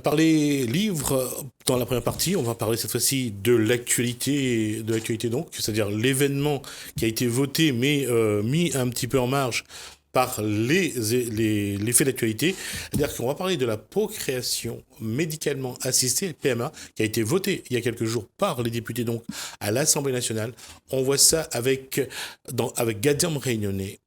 parler livre dans la première partie. On va parler cette fois-ci de l'actualité donc, c'est-à-dire l'événement qui a été voté mais mis un petit peu en marge par les faits d'actualité. C'est-à-dire qu'on va parler de la procréation médicalement assistée, PMA, qui a été votée il y a quelques jours par les députés donc à l'Assemblée nationale. On voit ça avec Gadiam Réunionnais.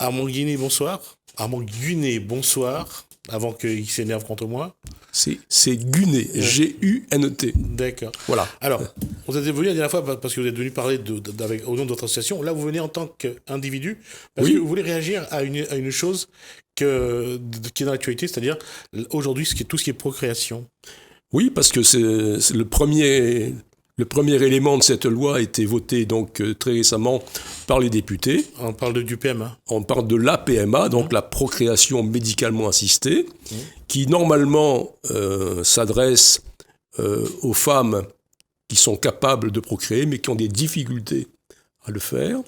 Armand Guinet, bonsoir. Armand Guinet, bonsoir. Avant qu'il s'énerve contre moi. C'est Gunet, G-U-N-E-T. D'accord. Voilà. Alors, vous êtes venu la dernière fois parce que vous êtes venu parler au nom de votre association. Là, vous venez en tant qu'individu parce que vous voulez réagir à une chose qui est dans l'actualité, c'est-à-dire aujourd'hui tout ce qui est procréation. Oui, parce que c'est le premier élément de cette loi a été voté donc très récemment par les députés. On parle du PMA. On parle de la PMA, donc la procréation médicalement assistée, qui normalement s'adresse aux femmes qui sont capables de procréer, mais qui ont des difficultés à le faire.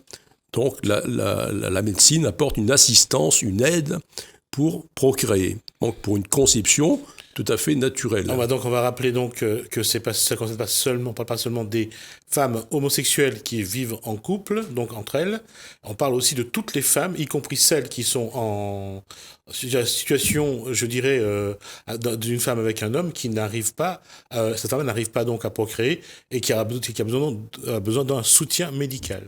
Donc la médecine apporte une assistance, une aide pour procréer, donc pour une conception tout à fait naturelle. On va rappeler donc que ça ne concerne pas seulement des femmes homosexuelles qui vivent en couple, donc entre elles. On parle aussi de toutes les femmes, y compris celles qui sont en situation, je dirais, d'une femme avec un homme qui n'arrive pas, cette femme n'arrive pas donc à procréer et qui a besoin d'un soutien médical.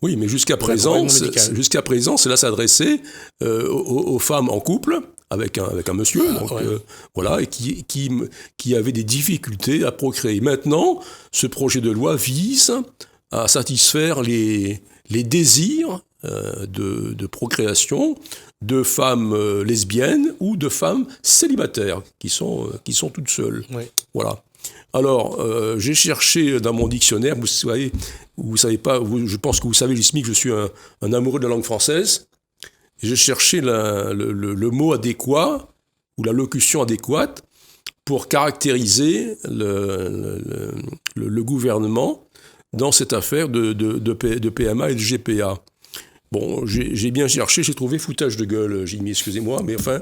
Oui, mais jusqu'à présent, cela s'adressait aux femmes en couple avec un monsieur, voilà, et qui avait des difficultés à procréer. Maintenant, ce projet de loi vise à satisfaire les désirs de procréation de femmes lesbiennes ou de femmes célibataires qui sont toutes seules. Oui. Voilà. Alors, j'ai cherché dans mon dictionnaire, je pense que vous savez, Jismi, que je suis un amoureux de la langue française. J'ai cherché le mot adéquat ou la locution adéquate pour caractériser le gouvernement dans cette affaire de PMA et de GPA. Bon, j'ai bien cherché, j'ai trouvé foutage de gueule, Jimmy, excusez-moi, mais enfin,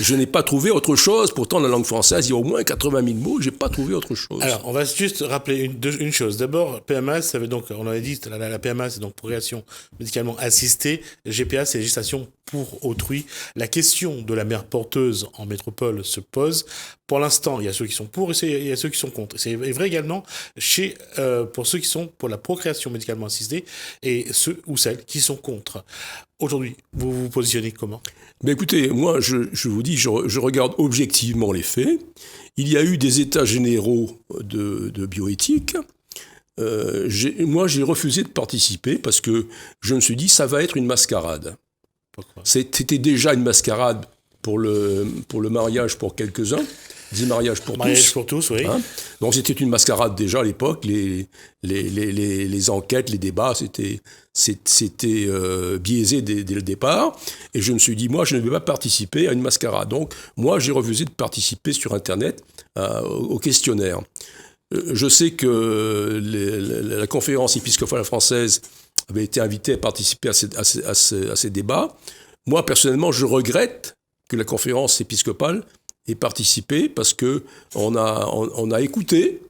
je n'ai pas trouvé autre chose. Pourtant, la langue française, il y a au moins 80 000 mots, j'ai pas trouvé autre chose. Alors, on va juste rappeler une chose. D'abord, PMA, ça veut donc, on avait dit, la PMA, c'est donc procréation médicalement assistée. GPA, c'est gestation pour autrui. La question de la mère porteuse en métropole se pose. Pour l'instant, il y a ceux qui sont pour et il y a ceux qui sont contre. C'est vrai également pour ceux qui sont pour la procréation médicalement assistée et ceux ou celles qui sont contre. Aujourd'hui, vous vous positionnez comment ? Ben écoutez, moi, je vous dis, je regarde objectivement les faits. Il y a eu des états généraux de bioéthique. Moi, j'ai refusé de participer parce que je me suis dit, ça va être une mascarade. Pourquoi ? C'était déjà une mascarade pour le mariage pour quelques-uns. Des mariages pour mariage pour tous, oui. Hein. Donc c'était une mascarade déjà à l'époque. Les enquêtes, les débats, c'était biaisé dès le départ. Et je me suis dit, moi, je ne vais pas participer à une mascarade. Donc moi, j'ai refusé de participer sur Internet au questionnaire. Je sais que la conférence épiscopale française avait été invitée à participer à ces débats. Moi, personnellement, je regrette que la conférence épiscopale ait participé parce qu'on a écouté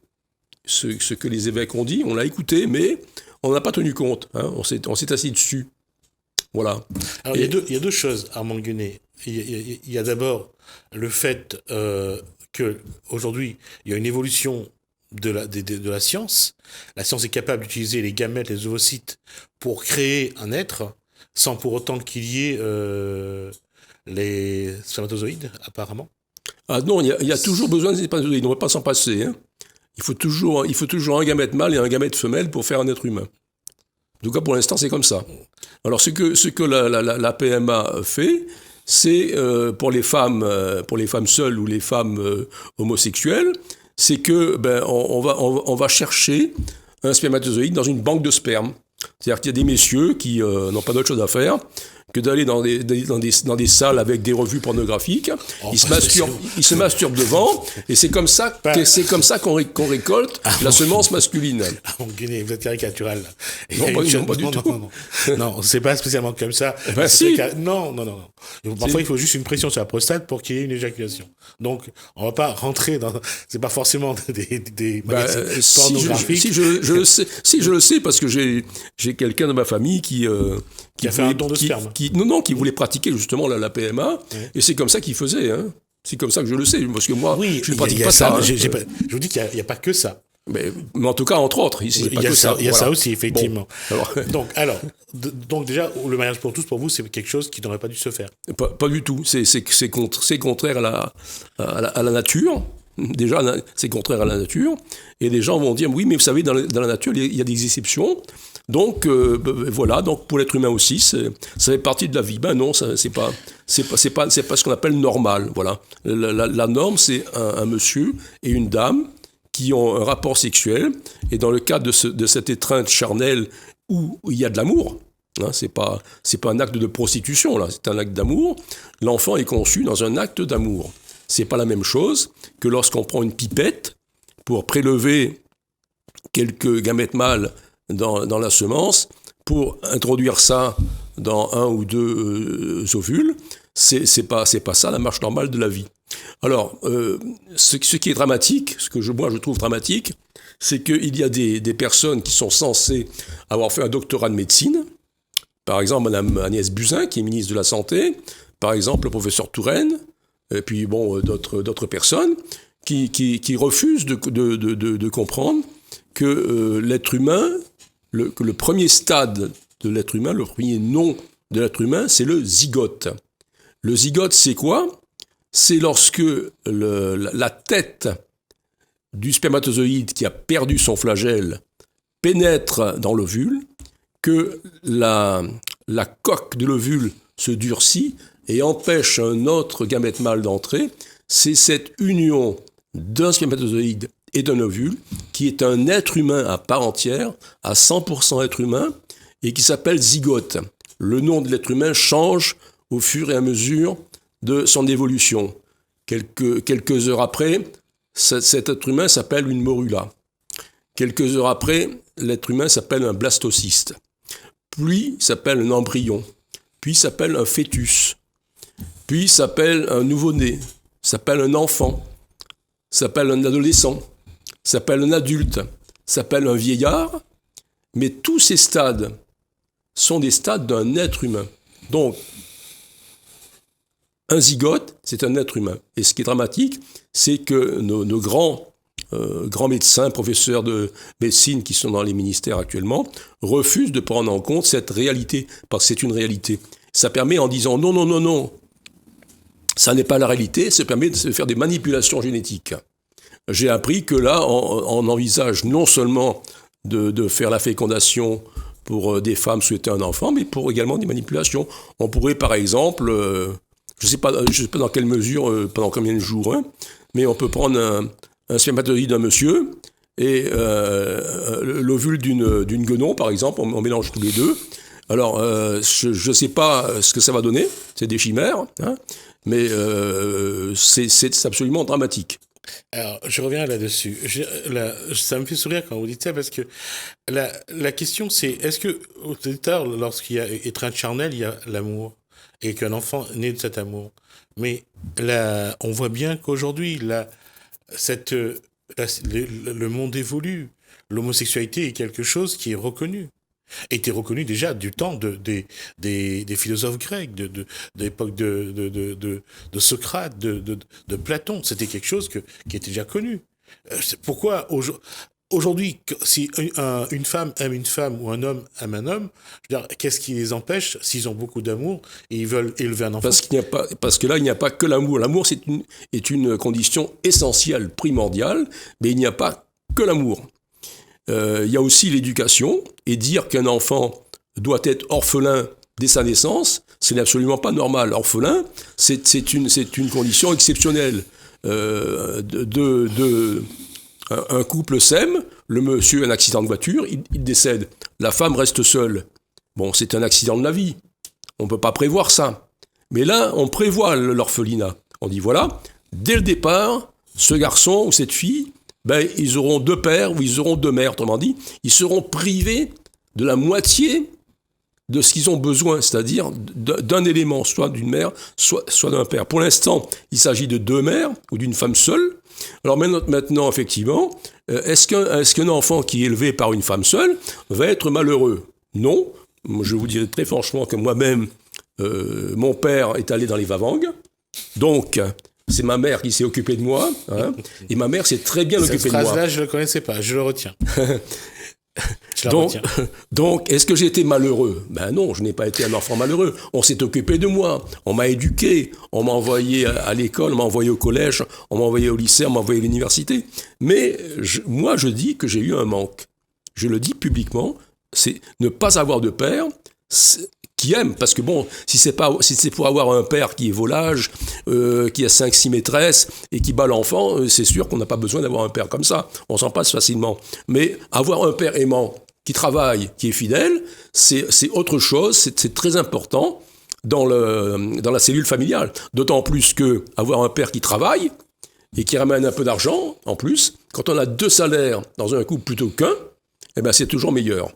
ce que les évêques ont dit, on l'a écouté, mais on n'a pas tenu compte. Hein, on s'est assis dessus. Voilà. Alors, il y a deux choses, Armand Guenet. Il y a d'abord le fait qu'aujourd'hui, il y a une évolution de la science. La science est capable d'utiliser les gamètes, les ovocytes pour créer un être sans pour autant qu'il y ait les spermatozoïdes, apparemment. Ah non, il y a toujours besoin des spermatozoïdes, on ne va pas s'en passer. Hein. Il faut toujours un gamète mâle et un gamète femelle pour faire un être humain. En tout cas, pour l'instant, c'est comme ça. Alors, ce que la PMA fait, c'est pour les femmes seules ou les femmes homosexuelles, c'est que on va chercher un spermatozoïde dans une banque de sperme. C'est-à-dire qu'il y a des messieurs qui n'ont pas d'autre chose à faire que d'aller dans des salles avec des revues pornographiques. Ils se masturbent devant, et c'est comme ça qu'on récolte la semence masculine. Ah, mon Guinée, vous êtes caricatural. Non, pas du tout. Non, c'est pas spécialement comme ça. Si. Non. Parfois, il faut juste une pression sur la prostate pour qu'il y ait une éjaculation. Donc, on va pas rentrer dans... C'est pas forcément des magazines pornographiques. Si je le sais, parce que j'ai quelqu'un de ma famille qui a fait un don de sperme. Qui voulait pratiquer justement la PMA, et c'est comme ça qu'il faisait. Hein. C'est comme ça que je le sais, parce que moi, je ne pratique pas ça. Je vous dis qu'il n'y a pas que ça. Mais en tout cas, entre autres, ici, il y a ça aussi, effectivement. Bon, donc déjà, le mariage pour tous, pour vous, c'est quelque chose qui n'aurait pas dû se faire. Pas du tout. C'est contraire à la nature. Déjà, c'est contraire à la nature. Et les gens vont dire, oui, mais vous savez, dans la nature, il y a des exceptions. Donc, voilà. Donc, pour l'être humain aussi, ça fait partie de la vie. Ben non, c'est pas ce qu'on appelle normal. Voilà. La norme, c'est un monsieur et une dame qui ont un rapport sexuel, et dans le cadre de cette étreinte charnelle où il y a de l'amour, hein, c'est pas un acte de prostitution, là, c'est un acte d'amour, l'enfant est conçu dans un acte d'amour. C'est pas la même chose que lorsqu'on prend une pipette pour prélever quelques gamètes mâles dans la semence, pour introduire ça dans un ou deux ovules. C'est pas ça la marche normale de la vie. Alors, ce qui est dramatique, moi je trouve dramatique, c'est qu'il y a des personnes qui sont censées avoir fait un doctorat de médecine, par exemple Madame Agnès Buzyn, qui est ministre de la Santé, par exemple le professeur Touraine, et puis bon, d'autres personnes, qui refusent de comprendre que l'être humain, que le premier stade de l'être humain, le premier nom de l'être humain, c'est le zygote. Le zygote, c'est quoi ? C'est lorsque la tête du spermatozoïde qui a perdu son flagelle pénètre dans l'ovule, que la coque de l'ovule se durcit et empêche un autre gamète mâle d'entrer. C'est cette union d'un spermatozoïde et d'un ovule qui est un être humain à part entière, à 100% être humain, et qui s'appelle zygote. Le nom de l'être humain change au fur et à mesure de son évolution. Quelques heures après, cet être humain s'appelle une morula. Quelques heures après, l'être humain s'appelle un blastocyste. Puis s'appelle un embryon. Puis s'appelle un fœtus. Puis s'appelle un nouveau-né. S'appelle un enfant. S'appelle un adolescent. S'appelle un adulte. S'appelle un vieillard. Mais tous ces stades sont des stades d'un être humain. Donc, un zygote, c'est un être humain. Et ce qui est dramatique, c'est que nos grands médecins, professeurs de médecine qui sont dans les ministères actuellement, refusent de prendre en compte cette réalité, parce que c'est une réalité. Ça permet, en disant non, ça n'est pas la réalité, ça permet de se faire des manipulations génétiques. J'ai appris que là, on envisage non seulement de faire la fécondation pour des femmes souhaitant un enfant, mais pour également des manipulations. On pourrait, par exemple... Je ne sais pas dans quelle mesure, pendant combien de jours, hein, mais on peut prendre un spermatozoïde d'un monsieur et l'ovule d'une guenon, par exemple, on mélange tous les deux. Alors, je ne sais pas ce que ça va donner, c'est des chimères, hein, mais c'est absolument dramatique. Alors, je reviens là-dessus. Ça me fait sourire quand vous dites ça, parce que la question c'est, est-ce que, au départ, lorsqu'il y a étreinte charnelle, il y a l'amour et qu'un enfant naît de cet amour. Mais là, on voit bien qu'aujourd'hui, le monde évolue. L'homosexualité est quelque chose qui est reconnu. Était reconnu déjà du temps des philosophes grecs, de l'époque de Socrate, de Platon. C'était quelque chose qui était déjà connu. Pourquoi aujourd'hui, si une femme aime une femme ou un homme aime un homme, je veux dire, qu'est-ce qui les empêche, s'ils ont beaucoup d'amour et ils veulent élever un enfant ? Parce que là, il n'y a pas que l'amour. L'amour, est une condition essentielle, primordiale, mais il n'y a pas que l'amour. Il y a aussi l'éducation, et dire qu'un enfant doit être orphelin dès sa naissance, ce n'est absolument pas normal. Orphelin, c'est une condition exceptionnelle. Un couple s'aime, le monsieur a un accident de voiture, il décède. La femme reste seule. Bon, c'est un accident de la vie. on ne peut pas prévoir ça. Mais là, on prévoit l'orphelinat. On dit, voilà, dès le départ, ce garçon ou cette fille, ils auront 2 pères ou ils auront 2 mères. Autrement dit, ils seront privés de la moitié de ce qu'ils ont besoin, c'est-à-dire d'un élément, soit d'une mère, soit d'un père. Pour l'instant, il s'agit de 2 mères ou d'une femme seule. Alors maintenant, effectivement, est-ce qu'un enfant qui est élevé par une femme seule va être malheureux ? Non. Je vous dirais très franchement que moi-même, mon père est allé dans les Vavangues, donc c'est ma mère qui s'est occupée de moi, hein, et ma mère s'est très bien occupée de moi. Cette phrase-là, je ne la connaissais pas, je le retiens. Donc, est-ce que j'ai été malheureux ? Non, je n'ai pas été un enfant malheureux. On s'est occupé de moi, on m'a éduqué, on m'a envoyé à l'école, on m'a envoyé au collège, on m'a envoyé au lycée, on m'a envoyé à l'université. Mais moi, je dis que j'ai eu un manque. Je le dis publiquement, c'est ne pas avoir de père qui aime, parce que bon, si c'est pour avoir un père qui est volage, qui a 5-6 maîtresses et qui bat l'enfant, c'est sûr qu'on n'a pas besoin d'avoir un père comme ça, on s'en passe facilement. Mais avoir un père aimant, qui travaille, qui est fidèle, c'est autre chose, c'est très important dans la cellule familiale. D'autant plus que avoir un père qui travaille et qui ramène un peu d'argent, en plus, quand on a 2 salaires dans un couple plutôt qu'un, c'est toujours meilleur.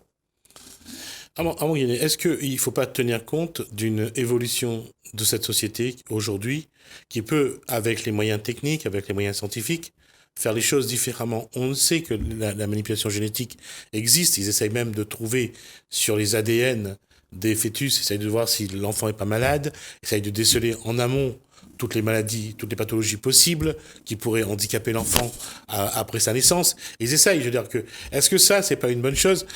Est-ce qu'il ne faut pas tenir compte d'une évolution de cette société aujourd'hui qui peut, avec les moyens techniques, avec les moyens scientifiques, faire les choses différemment ? On sait que la manipulation génétique existe. Ils essayent même de trouver sur les ADN des fœtus, essayent de voir si l'enfant n'est pas malade, essayent de déceler en amont toutes les maladies, toutes les pathologies possibles qui pourraient handicaper l'enfant après sa naissance. Ils essayent, je veux dire que, est-ce que ça, c'est pas une bonne chose ?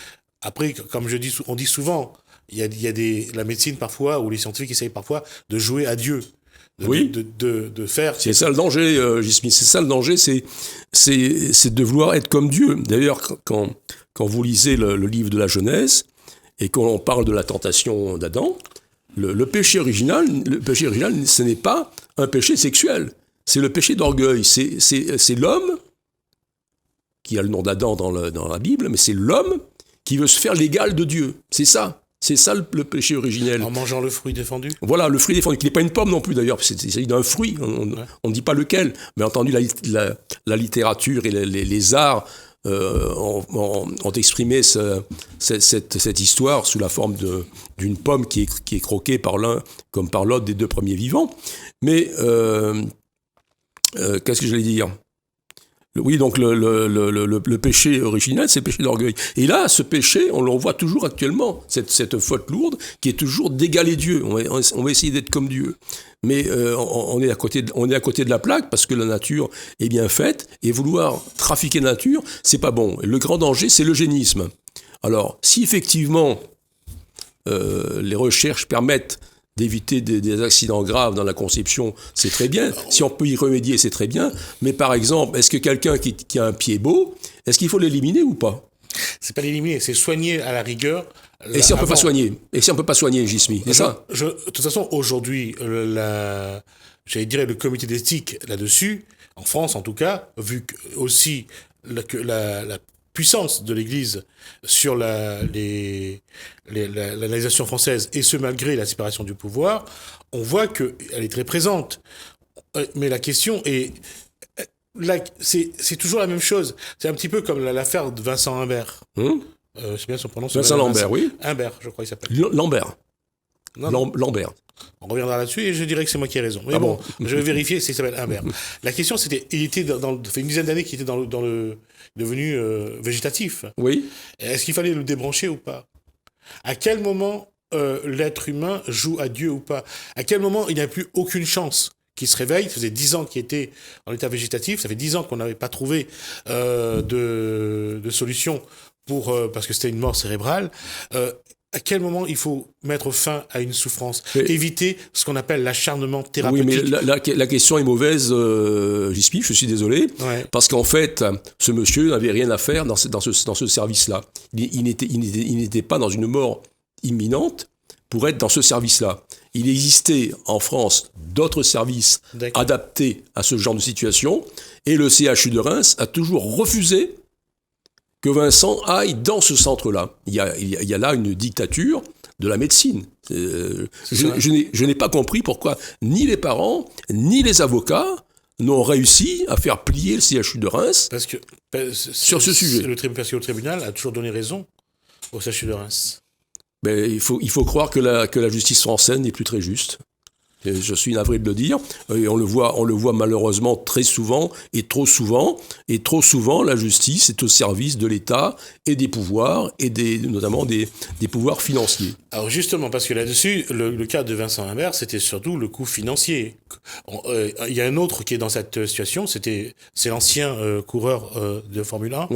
Après, comme on dit souvent, il y a la médecine parfois, ou les scientifiques essayent parfois de jouer à Dieu. De faire... C'est ça le danger, J. C'est ça le danger, c'est de vouloir être comme Dieu. D'ailleurs, quand vous lisez le livre de la Genèse, et qu'on parle de la tentation d'Adam, le péché original, ce n'est pas un péché sexuel. C'est le péché d'orgueil. C'est l'homme, qui a le nom d'Adam dans la Bible, mais c'est l'homme qui veut se faire l'égal de Dieu. C'est ça le péché originel. En mangeant le fruit défendu ? Voilà, le fruit défendu, qui n'est pas une pomme non plus d'ailleurs, il s'agit d'un fruit, on ne dit pas lequel. Mais entendu, la littérature et les arts ont exprimé cette histoire sous la forme d'une pomme qui est croquée par l'un comme par l'autre des 2 premiers vivants. Mais qu'est-ce que j'allais dire ? Oui, donc le péché originel, c'est le péché d'orgueil. Et là, ce péché, on le voit toujours actuellement, cette faute lourde, qui est toujours d'égaler Dieu. On va essayer d'être comme Dieu. Mais on est à côté de la plaque, parce que la nature est bien faite, et vouloir trafiquer la nature, c'est pas bon. Le grand danger, c'est l'eugénisme. Alors, si effectivement, les recherches permettent d'éviter des accidents graves dans la conception, c'est très bien. Si on peut y remédier, c'est très bien. Mais par exemple, est-ce que quelqu'un qui a un pied beau, est-ce qu'il faut l'éliminer ou pas ? C'est pas l'éliminer, c'est soigner à la rigueur. Et si on peut pas soigner ? Et si on peut pas soigner, J.S.M.I., c'est ça ? De toute façon, aujourd'hui, j'allais dire le comité d'éthique là-dessus, en France en tout cas, vu que aussi que la puissance de l'Église sur la nation française, et ce malgré la séparation du pouvoir, on voit qu'elle est très présente. Mais la question est... c'est toujours la même chose. C'est un petit peu comme l'affaire de Vincent Humbert. C'est bien son pronom. Vincent Lambert, oui. Humbert, je crois qu'il s'appelle. Lambert. Lambert. On reviendra là-dessus et je dirais que c'est moi qui ai raison. Mais bon, je vais vérifier s'il s'appelle Humbert. La question, c'était, il était ça fait une dizaine d'années qu'il était devenu végétatif. Oui. Est-ce qu'il fallait le débrancher ou pas ? À quel moment l'être humain joue à Dieu ou pas ? À quel moment il n'a plus aucune chance qu'il se réveille ? Ça faisait 10 ans qu'il était en état végétatif. Ça fait 10 ans qu'on n'avait pas trouvé de solution parce que c'était une mort cérébrale. À quel moment il faut mettre fin à une souffrance, éviter ce qu'on appelle l'acharnement thérapeutique. Oui, mais la question est mauvaise, J.S.M.I., je suis désolé, parce qu'en fait, ce monsieur n'avait rien à faire dans ce service-là. Il n'était pas dans une mort imminente pour être dans ce service-là. Il existait en France d'autres services adaptés à ce genre de situation, et le CHU de Reims a toujours refusé que Vincent aille dans ce centre-là. Il y a là une dictature de la médecine. Je n'ai pas compris pourquoi ni les parents, ni les avocats n'ont réussi à faire plier le CHU de Reims sur ce sujet. Parce que le tribunal a toujours donné raison au CHU de Reims. Mais il faut croire que la justice française n'est plus très juste. Et je suis navré de le dire, et on le voit malheureusement très souvent, et trop souvent, la justice est au service de l'État et des pouvoirs, et notamment des pouvoirs financiers. Alors justement, parce que là-dessus, le cas de Vincent Humbert, c'était surtout le coût financier. Il y a un autre qui est dans cette situation, c'est l'ancien coureur de Formule 1,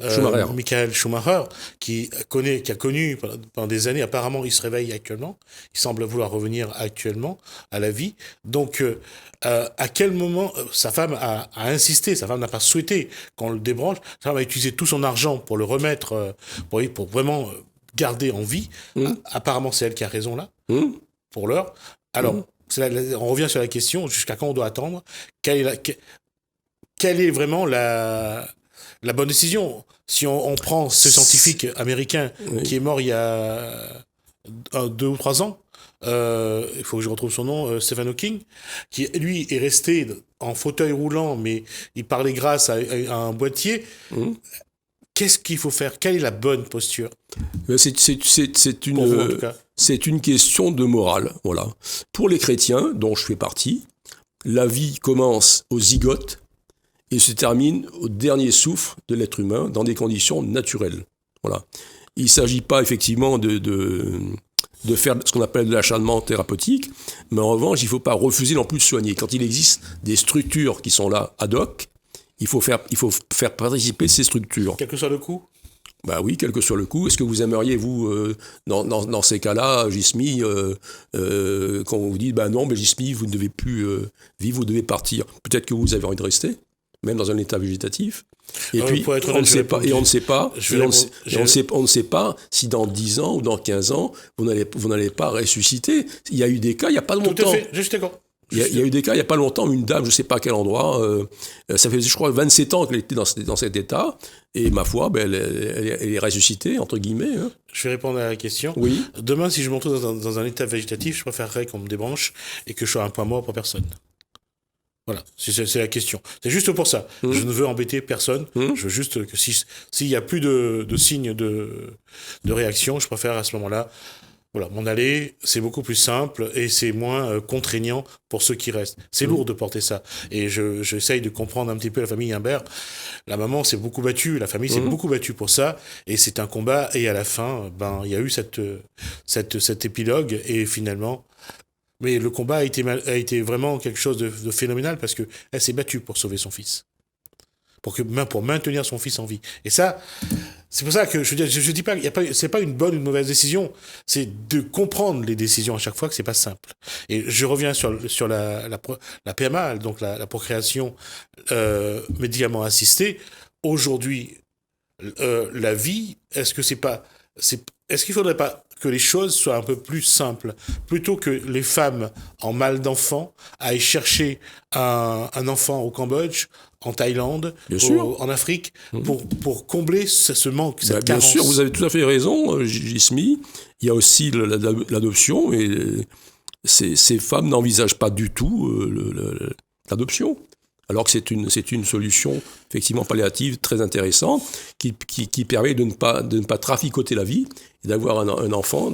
Schumacher. Michael Schumacher, qui a connu pendant des années, apparemment il se réveille actuellement, il semble vouloir revenir actuellement à la vie. Donc, à quel moment sa femme a insisté, sa femme n'a pas souhaité qu'on le débranche, sa femme a utilisé tout son argent pour le remettre, pour vraiment garder en vie. Apparemment, c'est elle qui a raison là, pour l'heure. Alors, on revient sur la question, jusqu'à quand on doit attendre? Quelle est vraiment la bonne décision? Si on prend ce scientifique américain qui est mort il y a 2 ou 3 ans, il faut que je retrouve son nom, Stephen Hawking, qui lui est resté en fauteuil roulant, mais il parlait grâce à un boîtier. Qu'est-ce qu'il faut faire? Quelle est la bonne posture? C'est une question de morale. Voilà. Pour les chrétiens, dont je fais partie, la vie commence au zygote et se termine au dernier souffle de l'être humain dans des conditions naturelles. Voilà. Il ne s'agit pas effectivement de faire ce qu'on appelle de l'acharnement thérapeutique, mais en revanche, il ne faut pas refuser non plus de soigner. Quand il existe des structures qui sont là ad hoc, il faut faire participer ces structures. Quel que soit le coût? Bah oui, quel que soit le coût. Est-ce que vous aimeriez, vous, dans ces cas-là, Gismi, quand on vous dit, non, mais Gismi, vous ne devez plus vivre, vous devez partir. Peut-être que vous avez envie de rester, même dans un état végétatif. Et puis, on ne sait pas si dans 10 ans ou dans 15 ans, vous n'allez pas ressusciter. Il y a eu des cas, il n'y a pas longtemps. Tout à fait, je suis d'accord. Il y a eu des cas, il n'y a pas longtemps, une dame, je ne sais pas à quel endroit, ça fait, je crois, 27 ans qu'elle était dans cet état, et ma foi, elle est ressuscitée, entre guillemets. Hein. Je vais répondre à la question. Oui. Demain, si je me retrouve dans un état végétatif, je préférerais qu'on me débranche et que je sois un point mort pour personne. Voilà, c'est la question. C'est juste pour ça. Je ne veux embêter personne. Je veux juste que s'il n'y a plus de signes de réaction, je préfère à ce moment-là m'en aller. C'est beaucoup plus simple et c'est moins contraignant pour ceux qui restent. C'est lourd de porter ça. Et j'essaye de comprendre un petit peu la famille Humbert. La maman s'est beaucoup battue, la famille s'est beaucoup battue pour ça. Et c'est un combat. Et à la fin, il y a eu cet épilogue. Et finalement... Mais le combat a été vraiment quelque chose de phénoménal parce qu'elle s'est battue pour sauver son fils. Pour maintenir son fils en vie. Et ça, c'est pour ça que je dis pas, c'est pas une bonne ou une mauvaise décision. C'est de comprendre les décisions à chaque fois que c'est pas simple. Et je reviens sur la PMA, donc la procréation médicalement assistée. Aujourd'hui, la vie, est-ce qu'il faudrait pas que les choses soient un peu plus simples, plutôt que les femmes en mal d'enfant aillent chercher un enfant au Cambodge, en Thaïlande, en Afrique, pour combler ce manque, cette carence. Bien sûr, vous avez tout à fait raison, Gismi. Il y a aussi l'adoption, et ces femmes n'envisagent pas du tout l'adoption. Alors que c'est une solution effectivement palliative très intéressante qui permet de ne pas traficoter la vie et d'avoir un enfant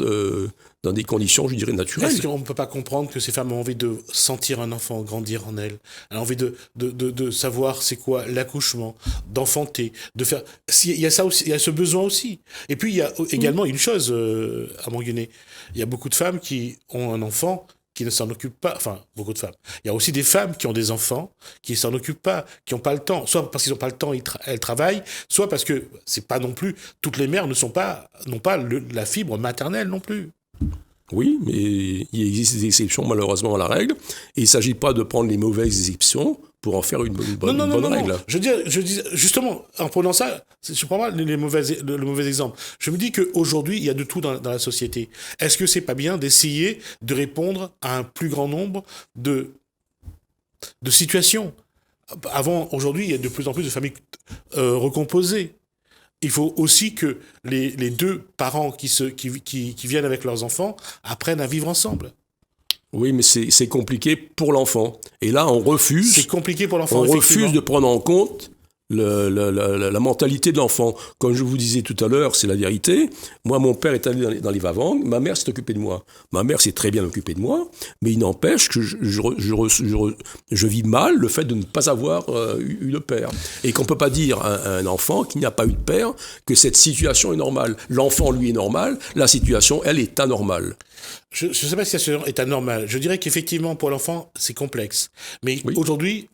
dans des conditions, je dirais, naturelles. Est-ce qu'on ne peut pas comprendre que ces femmes ont envie de sentir un enfant grandir en elles? Elles ont envie de savoir c'est quoi l'accouchement, d'enfanter, de faire... Il y a ça aussi, il y a ce besoin aussi. Et puis il y a également une chose à Montguenet. Il y a beaucoup de femmes qui ont un enfant qui ne s'en occupent pas, enfin, beaucoup de femmes. Il y a aussi des femmes qui ont des enfants, qui ne s'en occupent pas, qui n'ont pas le temps, soit parce qu'ils n'ont pas le temps, elles travaillent, soit parce que c'est pas non plus, toutes les mères n'ont pas la fibre maternelle non plus. Oui, mais il existe des exceptions malheureusement à la règle, et il ne s'agit pas de prendre les mauvaises exceptions pour en faire une bonne règle. Non. Je dis justement, en prenant ça, je prends pas le mauvais exemple. Je me dis qu'aujourd'hui, il y a de tout dans la société. Est-ce que c'est pas bien d'essayer de répondre à un plus grand nombre de situations? Aujourd'hui, il y a de plus en plus de familles recomposées. il faut aussi que les deux parents qui viennent avec leurs enfants apprennent à vivre ensemble. Oui, mais c'est compliqué pour l'enfant. Et là, on refuse. C'est compliqué pour l'enfant. On refuse de prendre en compte la mentalité de l'enfant. Comme je vous disais tout à l'heure, c'est la vérité. Moi, mon père est allé dans les Vavangues. Ma mère s'est occupée de moi. Ma mère s'est très bien occupée de moi, mais il n'empêche que je vis mal le fait de ne pas avoir eu de père. Et qu'on ne peut pas dire à un enfant qui n'a pas eu de père que cette situation est normale. L'enfant, lui, est normal. La situation, elle, est anormale. Je ne sais pas si la situation est anormale. Je dirais qu'effectivement, pour l'enfant, c'est complexe. Mais aujourd'hui,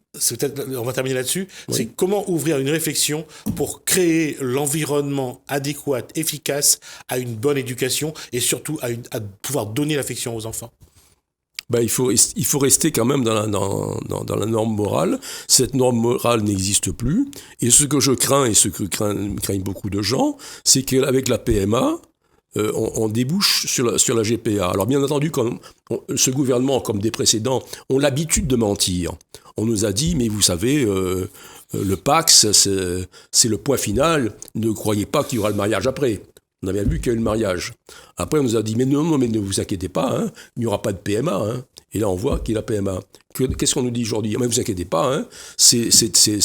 on va terminer là-dessus, c'est comment ouvrir une réflexion pour créer l'environnement adéquat, efficace à une bonne éducation et surtout à pouvoir donner l'affection aux enfants. Il faut rester quand même dans la norme morale. Cette norme morale n'existe plus. Et ce que je crains, et ce que craignent beaucoup de gens, c'est qu'avec la PMA, on débouche sur la GPA. Alors bien entendu, ce gouvernement, comme des précédents, ont l'habitude de mentir. On nous a dit, mais vous savez, le Pacs, c'est le point final. Ne croyez pas qu'il y aura le mariage après. On a bien vu qu'il y a eu le mariage. Après, on nous a dit, mais non, mais ne vous inquiétez pas, hein, il n'y aura pas de PMA. Hein. Et là, on voit qu'il y a la PMA. Qu'est-ce qu'on nous dit aujourd'hui ? Mais ne vous inquiétez pas, hein, c'est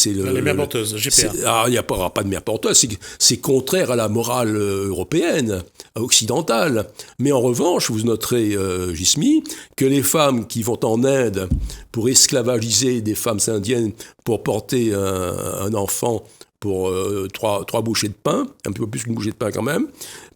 les mères porteuses, GPA. Il n'y aura pas de mères porteuses. C'est contraire à la morale européenne, occidentale. Mais en revanche, vous noterez, Gismi, que les femmes qui vont en Inde pour esclavagiser des femmes indiennes pour porter un enfant pour trois bouchées de pain, un peu plus qu'une bouchée de pain quand même,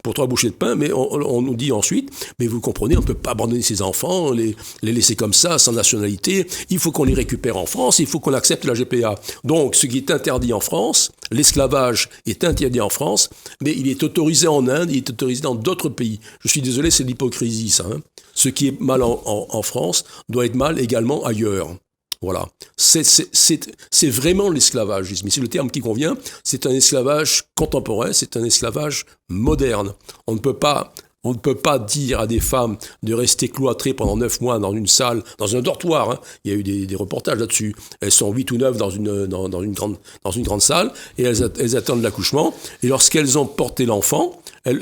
pour 3 bouchées de pain, mais on nous dit ensuite, mais vous comprenez, on ne peut pas abandonner ces enfants, les laisser comme ça, sans nationalité, il faut qu'on les récupère en France, il faut qu'on accepte la GPA. Donc, ce qui est interdit en France, l'esclavage est interdit en France, mais il est autorisé en Inde, il est autorisé dans d'autres pays. Je suis désolé, c'est de l'hypocrisie, ça. Hein. Ce qui est mal en France doit être mal également ailleurs. Voilà, c'est vraiment l'esclavagisme. C'est le terme qui convient. C'est un esclavage contemporain, c'est un esclavage moderne. On ne peut pas dire à des femmes de rester cloîtrées pendant 9 mois dans une salle, dans un dortoir. Hein. Il y a eu des reportages là-dessus. Elles sont 8 ou 9 dans une grande salle et elles attendent l'accouchement. Et lorsqu'elles ont porté l'enfant, elles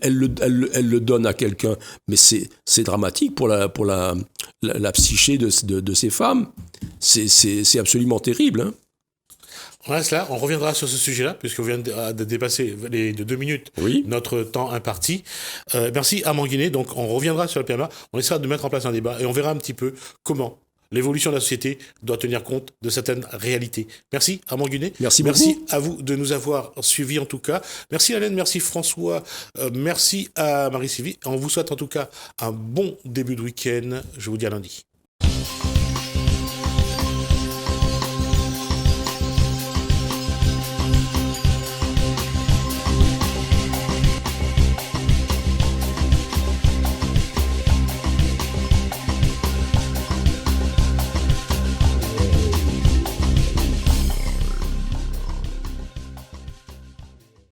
le donnent à quelqu'un. Mais c'est dramatique pour la psyché de ces femmes. C'est absolument terrible. Hein. On reste là, on reviendra sur ce sujet-là, puisqu'on vient de dépasser de 2 minutes notre temps imparti. Merci Armand Guinet. Donc on reviendra sur le PMA, on essaiera de mettre en place un débat et on verra un petit peu comment l'évolution de la société doit tenir compte de certaines réalités. Merci Armand Guinet. Merci beaucoup. Merci à vous de nous avoir suivis en tout cas. Merci Hélène, merci François, merci à Marie-Sylvie. On vous souhaite en tout cas un bon début de week-end. Je vous dis à lundi.